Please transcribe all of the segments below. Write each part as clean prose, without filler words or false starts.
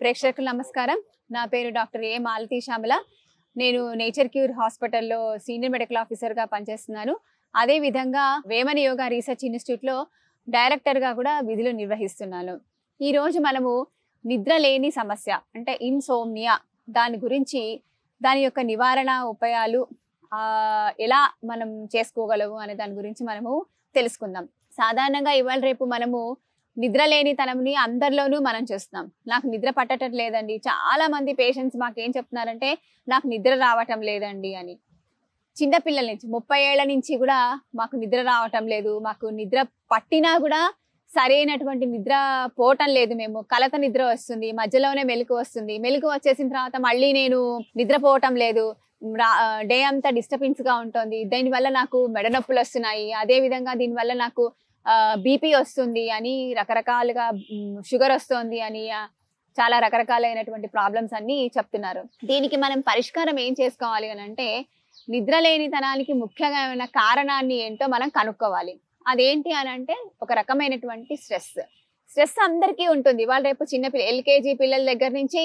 ప్రేక్షకులకు నమస్కారం. నా పేరు డాక్టర్ ఏ మాలతి శ్యామల. నేను నేచర్ క్యూర్ హాస్పిటల్లో సీనియర్ మెడికల్ ఆఫీసర్గా పనిచేస్తున్నాను. అదే విధంగా వేమన యోగా రీసెర్చ్ ఇన్స్టిట్యూట్లో డైరెక్టర్గా కూడా విధులు నిర్వహిస్తున్నాను. ఈరోజు మనము నిద్ర లేని సమస్య అంటే ఇన్సోమ్నియా దాని గురించి, దాని యొక్క నివారణ ఉపాయాలు ఎలా మనం చేసుకోగలము అనే దాని గురించి మనము తెలుసుకుందాం. సాధారణంగా ఇవాళ రేపు మనము నిద్రలేనితనంని అందరిలోనూ మనం చూస్తున్నాం. నాకు నిద్ర పట్టడం లేదండి. చాలా మంది పేషెంట్స్ మాకేం చెప్తున్నారంటే నాకు నిద్ర రావటం లేదండి అని. చిన్నపిల్లల నుంచి 30 ఏళ్ల నుంచి కూడా మాకు నిద్ర రావటం లేదు, మాకు నిద్ర పట్టినా కూడా సరైనటువంటి నిద్ర పోవటం లేదు, మేము కలత నిద్ర వస్తుంది, మధ్యలోనే మెలకు వస్తుంది, మెలకు వచ్చేసిన తర్వాత మళ్ళీ నేను నిద్రపోవటం లేదు, డే అంతా డిస్టర్బెన్స్ గా ఉంటుంది, దీనివల్ల నాకు మెడ నొప్పులు వస్తున్నాయి, అదే విధంగా దీనివల్ల నాకు బీపీ వస్తుంది అని రకరకాలుగా, షుగర్ వస్తుంది అని చాలా రకరకాలైనటువంటి ప్రాబ్లమ్స్ అన్ని చెప్తున్నారు. దీనికి మనం పరిష్కారం ఏం చేసుకోవాలి అని అంటే నిద్ర లేనితనానికి ముఖ్యమైన కారణాన్ని ఏంటో మనం కనుక్కోవాలి. అదేంటి అని అంటే ఒక రకమైనటువంటి స్ట్రెస్ అందరికీ ఉంటుంది. వాళ్ళు రేపు చిన్నపిల్ల ఎల్కేజీ పిల్లల దగ్గర నుంచి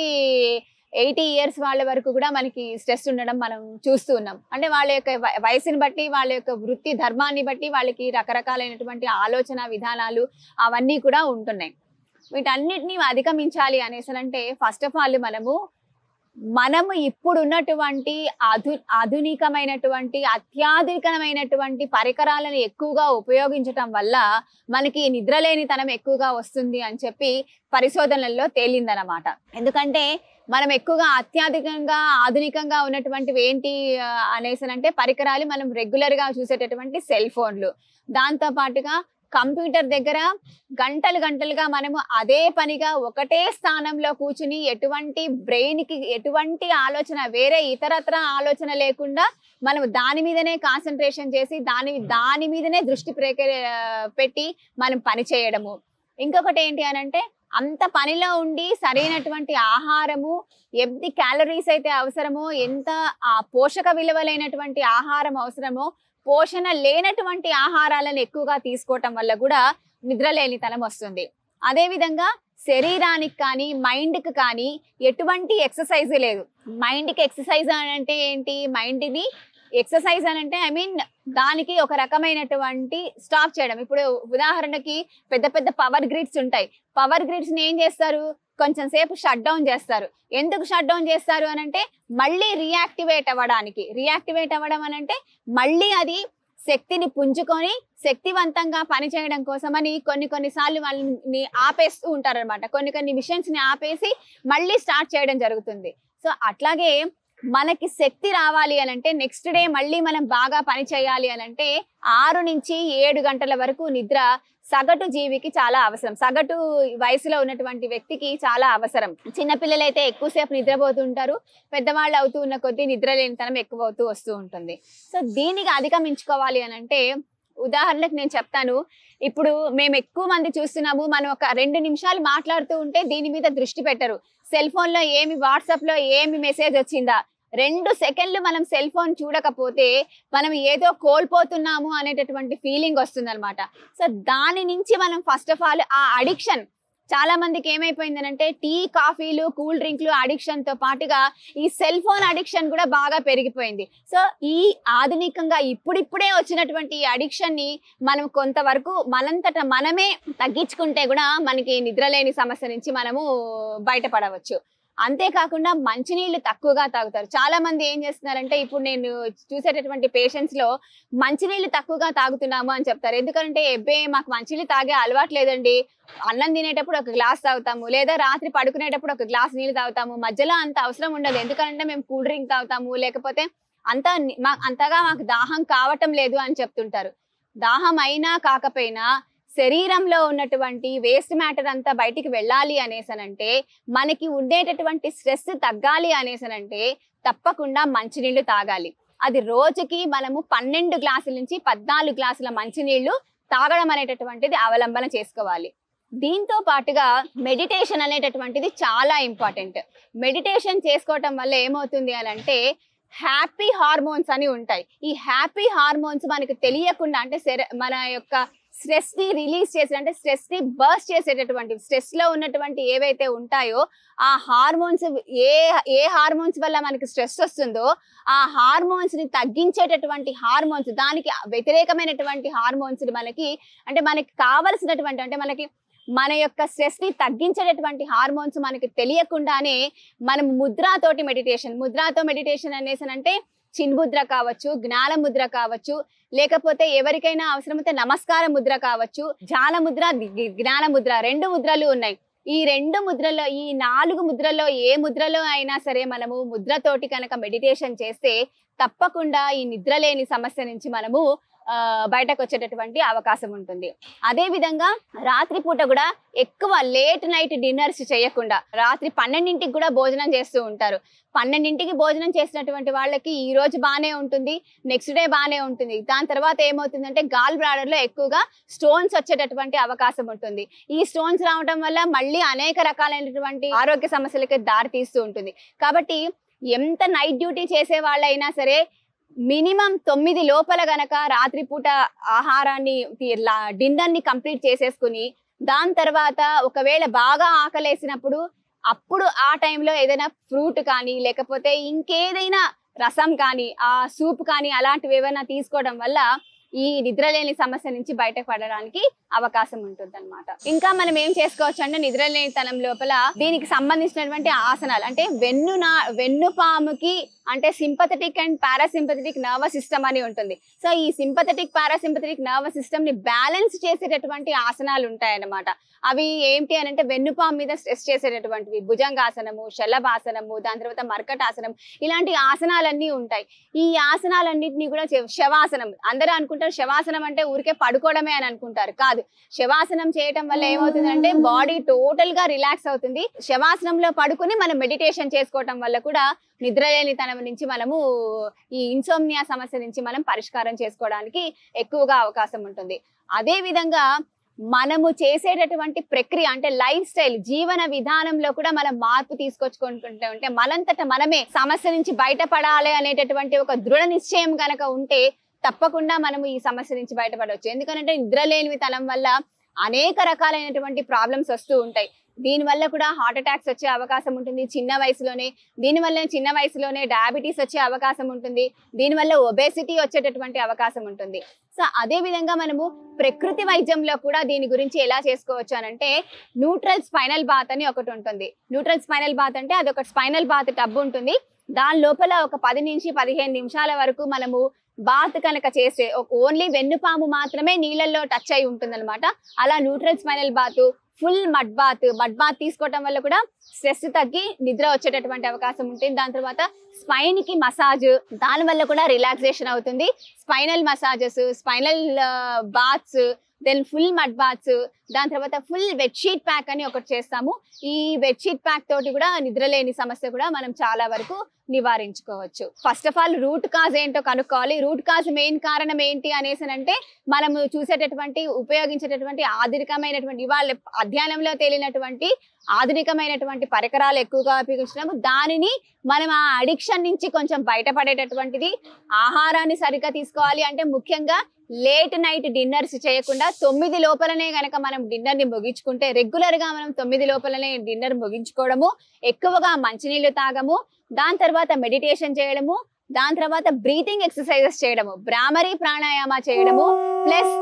80 ఇయర్స్ వాళ్ళ వరకు కూడా మనకి స్ట్రెస్ ఉండడం మనం చూస్తూ ఉన్నాం. అంటే వాళ్ళ యొక్క వయసుని బట్టి, వాళ్ళ యొక్క వృత్తి ధర్మాన్ని బట్టి వాళ్ళకి రకరకాలైనటువంటి ఆలోచన విధానాలు అవన్నీ కూడా ఉంటున్నాయి. వీటన్నిటిని అధిగమించాలి అనేసనంటే ఫస్ట్ ఆఫ్ ఆల్ మనము ఇప్పుడున్నటువంటి ఆధునికమైనటువంటి అత్యాధునికమైనటువంటి పరికరాలను ఎక్కువగా ఉపయోగించటం వల్ల మనకి నిద్రలేనితనం ఎక్కువగా వస్తుంది అని చెప్పి పరిశోధనల్లో తేలిందనమాట. ఎందుకంటే మనం ఎక్కువగా అత్యాధికంగా ఆధునికంగా ఉన్నటువంటివి ఏంటి అనేసనంటే పరికరాలు, మనం రెగ్యులర్ గా చూసేటటువంటి సెల్ ఫోన్లు, దాంతో పాటుగా కంప్యూటర్ దగ్గర గంటలుగా మనము అదే పనిగా ఒకటే స్థానంలో కూర్చుని ఎటువంటి బ్రెయిన్ కి ఎటువంటి ఆలోచన, వేరే ఇతరత్ర ఆలోచన లేకుండా మనం దాని మీదనే కాన్సన్ట్రేషన్ చేసి దాని మీదనే దృష్టి పెట్టి మనం పని చేయడము. ఇంకొకటి ఏంటి అనంటే అంత పనిలో ఉండి సరైనటువంటి ఆహారము, ఎన్ని క్యాలరీస్ అయితే అవసరమో, ఎంత పోషక విలువలైనటువంటి ఆహారం అవసరమో, పోషణ లేనటువంటి ఆహారాలను ఎక్కువగా తీసుకోవటం వల్ల కూడా నిద్రలేనితనం వస్తుంది. అదేవిధంగా శరీరానికి కానీ మైండ్కి కానీ ఎటువంటి ఎక్సర్సైజ్ లేదు. మైండ్కి ఎక్సర్సైజ్ అంటే ఏంటి? మైండ్ని ఎక్సర్సైజ్ అని అంటే దానికి ఒక రకమైనటువంటి స్టాప్ చేయడం. ఇప్పుడు ఉదాహరణకి పెద్ద పవర్ గ్రిడ్స్ ఉంటాయి. పవర్ గ్రిడ్స్ ని ఏం చేస్తారు? కొంచెం సేపు షట్ డౌన్ చేస్తారు. ఎందుకు షట్ డౌన్ చేస్తారు అని అంటే మళ్ళీ రియాక్టివేట్ అవ్వడానికి. రియాక్టివేట్ అవ్వడం అని అంటే మళ్ళీ అది శక్తిని పుంజుకొని శక్తివంతంగా పనిచేయడం కోసమని కొన్నిసార్లు వాళ్ళని ఆపేస్తూ ఉంటారు అనమాట. కొన్ని మిషన్స్ ని ఆపేసి మళ్ళీ స్టార్ట్ చేయడం జరుగుతుంది. సో అట్లాగే మనకి శక్తి రావాలి అని అంటే నెక్స్ట్ డే మళ్ళీ మనం బాగా పని చేయాలి అని అంటే 6 నుంచి 7 గంటల వరకు నిద్ర సగటు జీవికి చాలా అవసరం. సగటు వయసులో ఉన్నటువంటి వ్యక్తికి చాలా అవసరం. చిన్నపిల్లలైతే ఎక్కువసేపు నిద్రపోతుంటారు, పెద్దవాళ్ళు అవుతూ ఉన్న కొద్దీ నిద్రలేనితనం ఎక్కువ అవుతూ వస్తూ ఉంటుంది. సో దీనికి అధిగమించుకోవాలి అని అంటే ఉదాహరణకు నేను చెప్తాను. ఇప్పుడు మేము ఎక్కువ మంది చూస్తున్నాము, మనం ఒక 2 నిమిషాలు మాట్లాడుతూ ఉంటే దీని మీద దృష్టి పెట్టరు. సెల్ ఫోన్ లో వాట్సాప్ లో ఏమి మెసేజ్ వచ్చిందా, 2 సెకండ్లు మనం సెల్ ఫోన్ చూడకపోతే మనం ఏదో కోల్పోతున్నాము అనేటటువంటి ఫీలింగ్ వస్తుంది అనమాట. సో దాని నుంచి మనం ఫస్ట్ ఆఫ్ ఆల్ ఆ అడిక్షన్, చాలా మందికి ఏమైపోయిందనంటే టీ, కాఫీలు, కూల్ డ్రింక్లు అడిక్షన్ తో పాటుగా ఈ సెల్ ఫోన్ అడిక్షన్ కూడా బాగా పెరిగిపోయింది. సో ఈ ఆధునికంగా ఇప్పుడిప్పుడే వచ్చినటువంటి ఈ అడిక్షన్ ని మనం కొంతవరకు మనంతట మనమే తగ్గించుకుంటే కూడా మనకి నిద్రలేని సమస్య నుంచి మనము బయటపడవచ్చు. అంతేకాకుండా మంచినీళ్ళు తక్కువగా తాగుతారు. చాలా మంది ఏం చేస్తున్నారంటే ఇప్పుడు నేను చూసేటటువంటి పేషెంట్స్ లో మంచినీళ్ళు తక్కువగా తాగుతున్నాము అని చెప్తారు. ఎందుకంటే మాకు మంచినీళ్ళు తాగే అలవాటు లేదండి, అన్నం తినేటప్పుడు ఒక గ్లాస్ తాగుతాము, లేదా రాత్రి పడుకునేటప్పుడు ఒక గ్లాస్ నీళ్ళు తాగుతాము, మధ్యలో అంత అవసరం ఉండదు, ఎందుకంటే మేము కూల్ డ్రింక్ తాగుతాము, లేకపోతే అంతగా మాకు దాహం కావటం లేదు అని చెప్తుంటారు. దాహం అయినా కాకపోయినా శరీరంలో ఉన్నటువంటి వేస్ట్ మ్యాటర్ అంతా బయటికి వెళ్ళాలి అనేసనంటే, మనకి ఉండేటటువంటి స్ట్రెస్ తగ్గాలి అనేసనంటే తప్పకుండా మంచినీళ్లు తాగాలి. అది రోజుకి మనము 12 గ్లాసుల నుంచి 14 గ్లాసుల మంచినీళ్లు తాగడం అనేటటువంటిది అవలంబన చేసుకోవాలి. దీంతో పాటుగా మెడిటేషన్ అనేటటువంటిది చాలా ఇంపార్టెంట్. మెడిటేషన్ చేసుకోవటం వల్ల ఏమవుతుంది అని అంటే హ్యాపీ హార్మోన్స్ అని ఉంటాయి. ఈ హ్యాపీ హార్మోన్స్ మనకు తెలియకుండా, అంటే మన యొక్క స్ట్రెస్ ని రిలీజ్ చేసే, అంటే స్ట్రెస్ ని బర్స్ట్ చేసేటటువంటి, స్ట్రెస్ లో ఉన్నటువంటి ఏవైతే ఉంటాయో ఆ హార్మోన్స్, ఏ ఏ హార్మోన్స్ వల్ల మనకి స్ట్రెస్ వస్తుందో ఆ హార్మోన్స్ ని తగ్గించేటటువంటి హార్మోన్స్, దానికి వ్యతిరేకమైనటువంటి హార్మోన్స్ మనకి, అంటే మనకి కావలసినటువంటి, అంటే మనకి మన యొక్క స్ట్రెస్ ని తగ్గించేటటువంటి హార్మోన్స్ మనకి తెలియకుండానే మనం ముద్రతోటి మెడిటేషన్ అనేసి అంటే చిన్ముద్ర కావచ్చు, జ్ఞాన ముద్ర కావచ్చు, లేకపోతే ఎవరికైనా అవసరమైతే నమస్కార ముద్ర కావచ్చు, ధ్యాన ముద్ర, జ్ఞాన ముద్ర, 2 ముద్రలు ఉన్నాయి. ఈ 2 ముద్రలో, ఈ 4 ముద్రలో ఏ ముద్రలో అయినా సరే మనము ముద్రతోటి కనుక మెడిటేషన్ చేస్తే తప్పకుండా ఈ నిద్రలేని సమస్య నుంచి మనము బయటకు వచ్చేటటువంటి అవకాశం ఉంటుంది. అదే విధంగా రాత్రిపూట కూడా ఎక్కువ లేట్ నైట్ డిన్నర్స్ చేయకుండా, రాత్రి 12ంటికి కూడా భోజనం చేస్తూ ఉంటారు. 12ంటికి భోజనం చేసినటువంటి వాళ్ళకి ఈ రోజు బాగానే ఉంటుంది, నెక్స్ట్ డే బాగానే ఉంటుంది. దాని తర్వాత ఏమవుతుందంటే గాల్ బ్లాడర్ లో ఎక్కువగా స్టోన్స్ వచ్చేటటువంటి అవకాశం ఉంటుంది. ఈ స్టోన్స్ రావడం వల్ల మళ్ళీ అనేక రకాలైనటువంటి ఆరోగ్య సమస్యలకి దారి తీస్తూ ఉంటుంది. కాబట్టి ఎంత నైట్ డ్యూటీ చేసే వాళ్ళైనా సరే మినిమం 9 లోపల గనక రాత్రిపూట ఆహారాన్ని, డిన్నర్ ని కంప్లీట్ చేసేసుకుని, దాని తర్వాత ఒకవేళ బాగా ఆకలేసినప్పుడు అప్పుడు ఆ టైంలో ఏదైనా ఫ్రూట్ కానీ లేకపోతే ఇంకేదైనా రసం కానీ, ఆ సూప్ కానీ అలాంటివి ఏమైనా తీసుకోవడం వల్ల ఈ నిద్రలేని సమస్య నుంచి బయటపడడానికి అవకాశం ఉంటుంది అనమాట. ఇంకా మనం ఏం చేసుకోవచ్చు అంటే నిద్రలేనితనం లోపల దీనికి సంబంధించినటువంటి ఆసనాలు, అంటే వెన్నుపాముకి అంటే sympathetic and parasympathetic nervous system అని ఉంటుంది. సో ఈ సింపథెటిక్ పారాసింపథెటిక్ నర్వస్ సిస్టమ్ ని బ్యాలెన్స్ చేసేటటువంటి ఆసనాలు ఉంటాయన్నమాట. అవి ఏంటి అని అంటే వెన్నుపాము మీద స్ట్రెస్ చేసేటటువంటివి భుజంగాసనము, శలభాసనము, దాని తర్వాత మర్కటాసనం, ఇలాంటి ఆసనాలన్నీ ఉంటాయి. ఈ ఆసనాలన్నింటినీ కూడా శవాసనం, అందరూ అనుకుంటారు శవాసనం అంటే ఊరికే పడుకోవడమే అని అనుకుంటారు. కాదు, శవాసనం చేయటం వల్ల ఏమవుతుందంటే బాడీ టోటల్ గా రిలాక్స్ అవుతుంది. శవాసనంలో పడుకుని మనం మెడిటేషన్ చేసుకోవటం వల్ల కూడా నిద్రలేనితనం నుంచి మనము ఈ ఇన్సోమ్నియా సమస్య నుంచి మనం పరిష్కారం చేసుకోవడానికి ఎక్కువగా అవకాశం ఉంటుంది. అదే విధంగా మనము చేసేటటువంటి ప్రక్రియ, అంటే లైఫ్ స్టైల్, జీవన విధానంలో కూడా మనం మార్పు తీసుకొచ్చుకుంటుంటే ఉంటే మనంతట మనమే సమస్య నుంచి బయటపడాలి అనేటటువంటి ఒక దృఢ నిశ్చయం కనుక ఉంటే తప్పకుండా మనము ఈ సమస్య నుంచి బయటపడవచ్చు. ఎందుకంటే నిద్రలేనితనం వల్ల అనేక రకాలైనటువంటి ప్రాబ్లమ్స్ వస్తూ ఉంటాయి. దీనివల్ల కూడా హార్ట్ అటాక్స్ వచ్చే అవకాశం ఉంటుంది చిన్న వయసులోనే డయాబెటీస్ వచ్చే అవకాశం ఉంటుంది. దీనివల్ల ఒబేసిటీ వచ్చేటటువంటి అవకాశం ఉంటుంది. సో అదే విధంగా మనము ప్రకృతి వైద్యంలో కూడా దీని గురించి ఎలా చేసుకోవచ్చు అని అంటే న్యూట్రల్ స్పైనల్ బాత్ అని ఒకటి ఉంటుంది. న్యూట్రల్ స్పైనల్ బాత్ అంటే అది ఒక స్పైనల్ బాత్ టబ్ ఉంటుంది. దాని లోపల ఒక 10 నుంచి 15 నిమిషాల వరకు మనము బాత్ కనుక చేస్తే ఓన్లీ వెన్నుపాము మాత్రమే నీళ్ళల్లో టచ్ అయి ఉంటుంది అనమాట. అలా neutral spinal bath, full mud bath తీసుకోవటం వల్ల కూడా స్ట్రెస్ తగ్గి నిద్ర వచ్చేటటువంటి అవకాశం ఉంటుంది. దాని తర్వాత స్పైన్ కి మసాజ్, దాని వల్ల కూడా రిలాక్సేషన్ అవుతుంది. Spinal massages, spinal baths, then full mud baths, దాని తర్వాత ఫుల్ బెడ్షీట్ ప్యాక్ అని ఒకటి చేస్తాము. ఈ బెడ్షీట్ ప్యాక్ తోటి కూడా నిద్రలేని సమస్య కూడా మనం చాలా వరకు నివారించుకోవచ్చు. First of all root cause ఏంటో కనుక్కోవాలి. రూట్ కాజ్ మెయిన్ కారణం ఏంటి అనేసి అంటే మనము చూసేటటువంటి ఉపయోగించేటటువంటి ఆధునికమైనటువంటి ఇవాళ అధ్యయనంలో తేలినటువంటి ఆధునికమైనటువంటి పరికరాలు ఎక్కువగా ఉపయోగించడం, దానిని మనం ఆ అడిక్షన్ నుంచి కొంచెం బయటపడేటటువంటిది. ఆహారాన్ని సరిగ్గా తీసుకోవాలి, అంటే ముఖ్యంగా లేట్ నైట్ డిన్నర్స్ చేయకుండా 9 లోపలనే గనక మనం డిన్నర్ ని ముగించుకుంటే, రెగ్యులర్ గా మనం 9 లోపలనే డిన్నర్ ముగించుకోవడము, ఎక్కువగా మంచినీళ్ళు తాగము, దాని తర్వాత మెడిటేషన్ చేయడము, దాని తర్వాత బ్రీతింగ్ ఎక్సర్సైజెస్ చేయడము, భ్రామరీ ప్రాణాయామ చేయడము, ప్లస్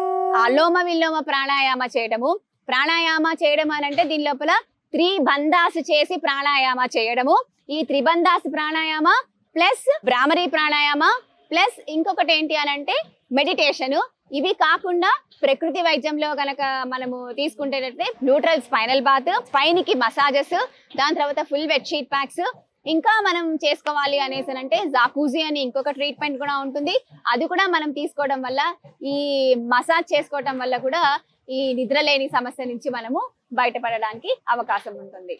అలోమ విలోమ ప్రాణాయామ చేయడము. ప్రాణాయామ చేయడం అని అంటే దీని లోపల త్రిబంధాస్ చేసి ప్రాణాయామ చేయడము. ఈ త్రిబంధాస్ ప్రాణాయామ ప్లస్ భ్రామరీ ప్రాణాయామ ప్లస్ ఇంకొకటి ఏంటి అని అంటే మెడిటేషన్. ఇవి కాకుండా ప్రకృతి వైద్యంలో గనక మనము తీసుకుంటేటట్టే న్యూట్రల్ స్పైనల్ బాత్, స్పైన్ కి మసాజెస్, దాని తర్వాత ఫుల్ బెడ్షీట్ ప్యాక్స్. ఇంకా మనం చేసుకోవాలి అనేసి అంటే జాకూజీ అని ఇంకొక ట్రీట్మెంట్ కూడా ఉంటుంది. అది కూడా మనం తీసుకోవడం వల్ల, ఈ మసాజ్ చేసుకోవడం వల్ల కూడా ఈ నిద్రలేని సమస్య నుంచి మనము బయటపడడానికి అవకాశం ఉంటుంది.